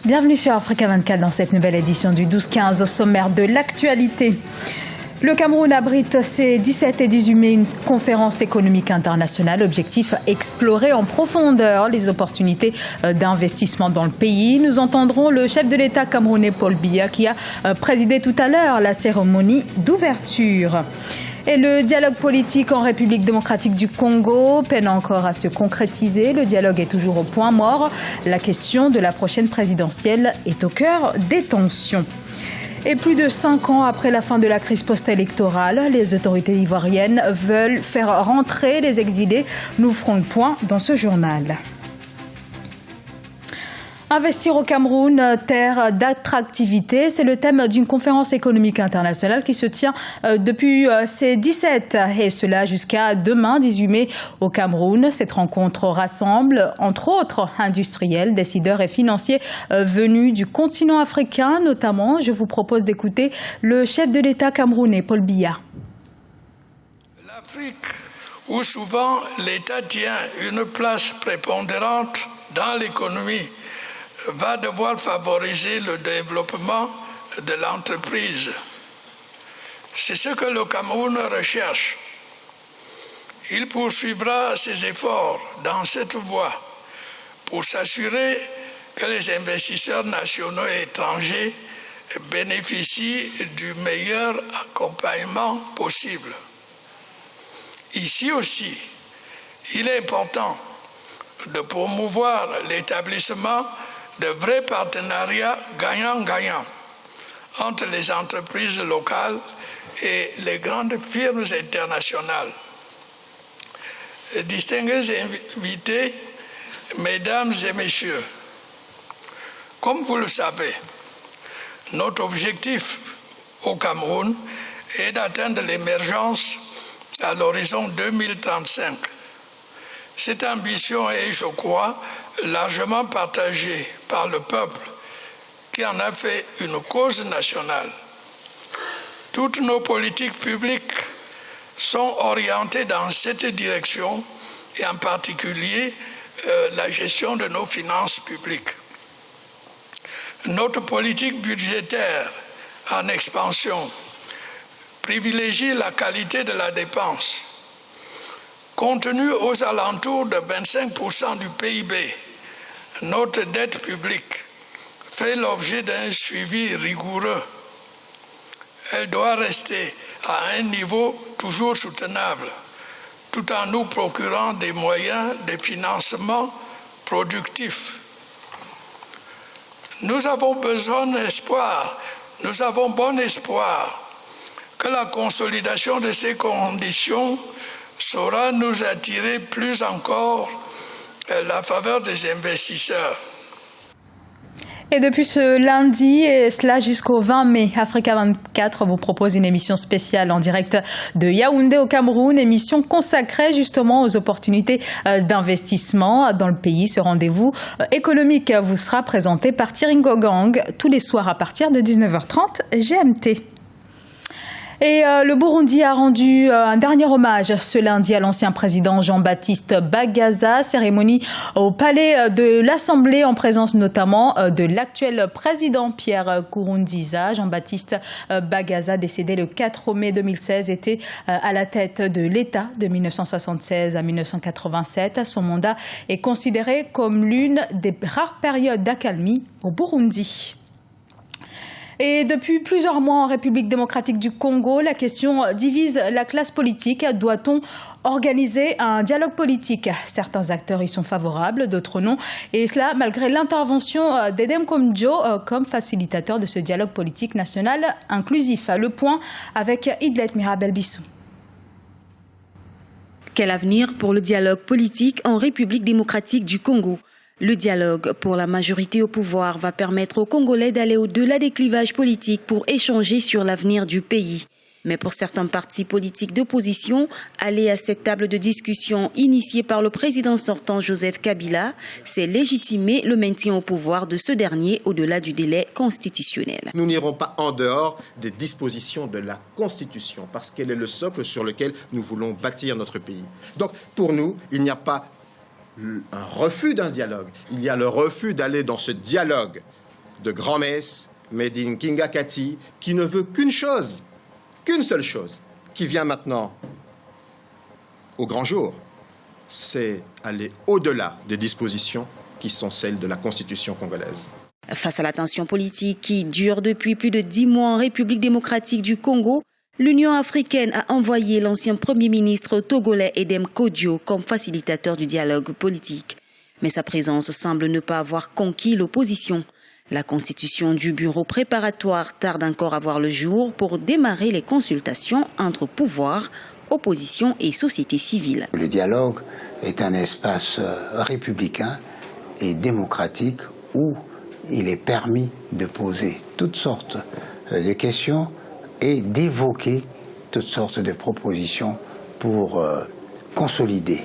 Bienvenue sur Africa 24 dans cette nouvelle édition du 12-15 au sommaire de l'actualité. Le Cameroun abrite ces 17 et 18 mai une conférence économique internationale. Objectif, explorer en profondeur les opportunités d'investissement dans le pays. Nous entendrons le chef de l'État camerounais Paul Biya qui a présidé tout à l'heure la cérémonie d'ouverture. Et le dialogue politique en République démocratique du Congo peine encore à se concrétiser. Le dialogue est toujours au point mort. La question de la prochaine présidentielle est au cœur des tensions. Et plus de 5 ans après la fin de la crise post-électorale, les autorités ivoiriennes veulent faire rentrer les exilés. Nous ferons le point dans ce journal. Investir au Cameroun, terre d'attractivité, c'est le thème d'une conférence économique internationale qui se tient depuis ces 17 et cela jusqu'à demain 18 mai au Cameroun. Cette rencontre rassemble entre autres industriels, décideurs et financiers venus du continent africain notamment. Je vous propose d'écouter le chef de l'État camerounais Paul Biya. L'Afrique, où souvent l'État tient une place prépondérante dans l'économie, va devoir favoriser le développement de l'entreprise. C'est ce que le Cameroun recherche. Il poursuivra ses efforts dans cette voie pour s'assurer que les investisseurs nationaux et étrangers bénéficient du meilleur accompagnement possible. Ici aussi, il est important de promouvoir l'établissement de vrais partenariats gagnant-gagnant entre les entreprises locales et les grandes firmes internationales. Distingués invités, mesdames et messieurs, comme vous le savez, notre objectif au Cameroun est d'atteindre l'émergence à l'horizon 2035. Cette ambition est, je crois, largement partagée par le peuple qui en a fait une cause nationale. Toutes nos politiques publiques sont orientées dans cette direction et en particulier la gestion de nos finances publiques. Notre politique budgétaire en expansion privilégie la qualité de la dépense. Contenue aux alentours de 25% du PIB, notre dette publique fait l'objet d'un suivi rigoureux. Elle doit rester à un niveau toujours soutenable, tout en nous procurant des moyens de financement productifs. Nous avons bon espoir que la consolidation de ces conditions saura nous attirer plus encore la faveur des investisseurs. Et depuis ce lundi, et cela jusqu'au 20 mai, Africa 24 vous propose une émission spéciale en direct de Yaoundé au Cameroun, émission consacrée justement aux opportunités d'investissement dans le pays. Ce rendez-vous économique vous sera présenté par Thierry Ngogang tous les soirs à partir de 19h30 GMT. Et le Burundi a rendu un dernier hommage ce lundi à l'ancien président Jean-Baptiste Bagaza, cérémonie au palais de l'Assemblée en présence notamment de l'actuel président Pierre Nkurunziza. Jean-Baptiste Bagaza, décédé le 4 mai 2016, était à la tête de l'État de 1976 à 1987. Son mandat est considéré comme l'une des rares périodes d'accalmie au Burundi. Et depuis plusieurs mois en République démocratique du Congo, la question divise la classe politique. Doit-on organiser un dialogue politique? Certains acteurs y sont favorables, d'autres non. Et cela malgré l'intervention d'Edem Komjo comme facilitateur de ce dialogue politique national inclusif. Le point avec Idlet Mirabel-Bissou. Quel avenir pour le dialogue politique en République démocratique du Congo? Le dialogue pour la majorité au pouvoir va permettre aux Congolais d'aller au-delà des clivages politiques pour échanger sur l'avenir du pays. Mais pour certains partis politiques d'opposition, aller à cette table de discussion initiée par le président sortant Joseph Kabila, c'est légitimer le maintien au pouvoir de ce dernier au-delà du délai constitutionnel. Nous n'irons pas en dehors des dispositions de la Constitution parce qu'elle est le socle sur lequel nous voulons bâtir notre pays. Donc pour nous, il n'y a pas un refus d'un dialogue, il y a le refus d'aller dans ce dialogue de grand-messe, made in Kingakati, qui ne veut qu'une seule chose, qui vient maintenant au grand jour, c'est aller au-delà des dispositions qui sont celles de la Constitution congolaise. Face à la tension politique qui dure depuis plus de 10 mois en République démocratique du Congo, l'Union africaine a envoyé l'ancien Premier ministre togolais Edem Kodjo comme facilitateur du dialogue politique. Mais sa présence semble ne pas avoir conquis l'opposition. La constitution du bureau préparatoire tarde encore à voir le jour pour démarrer les consultations entre pouvoir, opposition et société civile. Le dialogue est un espace républicain et démocratique où il est permis de poser toutes sortes de questions et d'évoquer toutes sortes de propositions pour consolider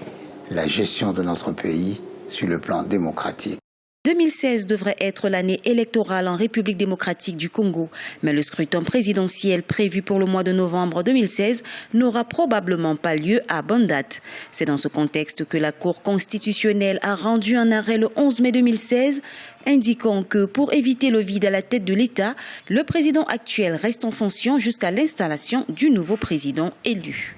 la gestion de notre pays sur le plan démocratique. 2016 devrait être l'année électorale en République démocratique du Congo, mais le scrutin présidentiel prévu pour le mois de novembre 2016 n'aura probablement pas lieu à bonne date. C'est dans ce contexte que la Cour constitutionnelle a rendu un arrêt le 11 mai 2016, indiquant que pour éviter le vide à la tête de l'État, le président actuel reste en fonction jusqu'à l'installation du nouveau président élu.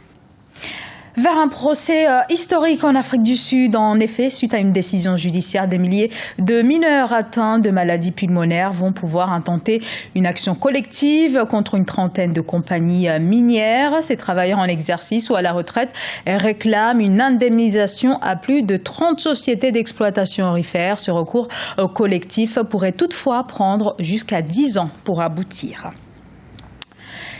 Vers un procès historique en Afrique du Sud, en effet, suite à une décision judiciaire, des milliers de mineurs atteints de maladies pulmonaires vont pouvoir intenter une action collective contre une trentaine de compagnies minières. Ces travailleurs en exercice ou à la retraite réclament une indemnisation à plus de 30 sociétés d'exploitation aurifère. Ce recours collectif pourrait toutefois prendre jusqu'à 10 ans pour aboutir.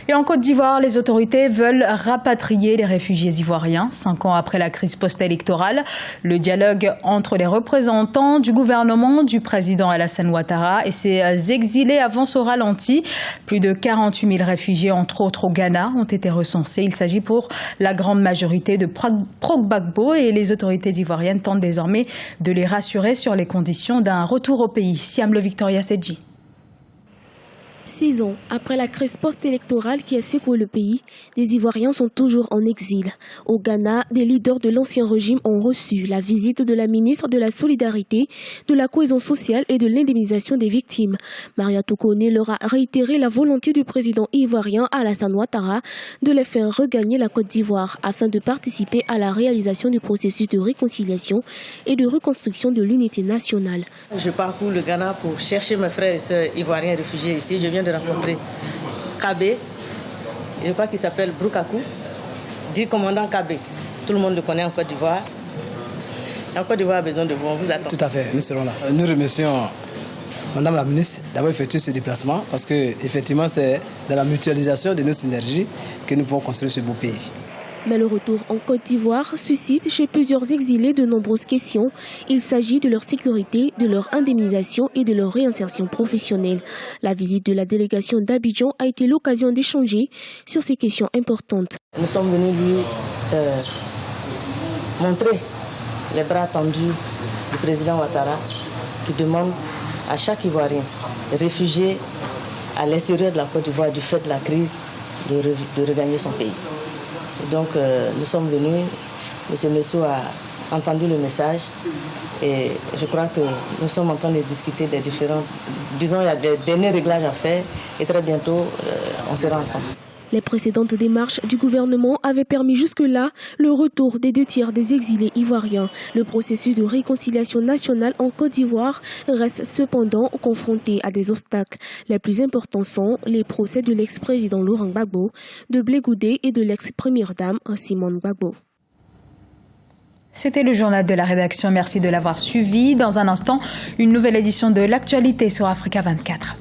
Et en Côte d'Ivoire, les autorités veulent rapatrier les réfugiés ivoiriens. 5 ans après la crise post-électorale, le dialogue entre les représentants du gouvernement du président Alassane Ouattara et ses exilés avance au ralenti. Plus de 48 000 réfugiés, entre autres au Ghana, ont été recensés. Il s'agit pour la grande majorité de pro-Gbagbo et les autorités ivoiriennes tentent désormais de les rassurer sur les conditions d'un retour au pays. Siam Le Victoria Sedji. 6 ans après la crise post-électorale qui a secoué le pays, des Ivoiriens sont toujours en exil. Au Ghana, des leaders de l'ancien régime ont reçu la visite de la ministre de la Solidarité, de la Cohésion sociale et de l'indemnisation des victimes. Maria Toukone leur a réitéré la volonté du président ivoirien Alassane Ouattara de les faire regagner la Côte d'Ivoire afin de participer à la réalisation du processus de réconciliation et de reconstruction de l'unité nationale. Je parcours le Ghana pour chercher mes frères et sœurs ivoiriens réfugiés ici. Je viens de rencontrer Kabé, je crois qu'il s'appelle Broukakou, dit commandant Kabé. Tout le monde le connaît en Côte d'Ivoire. En Côte d'Ivoire a besoin de vous, on vous attend. Tout à fait, nous serons là. Nous remercions Madame la ministre d'avoir effectué ce déplacement parce que effectivement c'est dans la mutualisation de nos synergies que nous pouvons construire ce beau pays. Mais le retour en Côte d'Ivoire suscite chez plusieurs exilés de nombreuses questions. Il s'agit de leur sécurité, de leur indemnisation et de leur réinsertion professionnelle. La visite de la délégation d'Abidjan a été l'occasion d'échanger sur ces questions importantes. Nous sommes venus lui montrer les bras tendus du président Ouattara qui demande à chaque Ivoirien réfugié à l'extérieur de la Côte d'Ivoire du fait de la crise de regagner son pays. Donc nous sommes venus, M. Messou a entendu le message et je crois que nous sommes en train de discuter des différents, disons il y a des derniers réglages à faire et très bientôt on sera ensemble. Les précédentes démarches du gouvernement avaient permis jusque-là le retour des 2/3 des exilés ivoiriens. Le processus de réconciliation nationale en Côte d'Ivoire reste cependant confronté à des obstacles. Les plus importants sont les procès de l'ex-président Laurent Gbagbo, de Blé Goudé et de l'ex-première dame Simone Gbagbo. C'était le journal de la rédaction. Merci de l'avoir suivi. Dans un instant, une nouvelle édition de l'actualité sur Africa 24.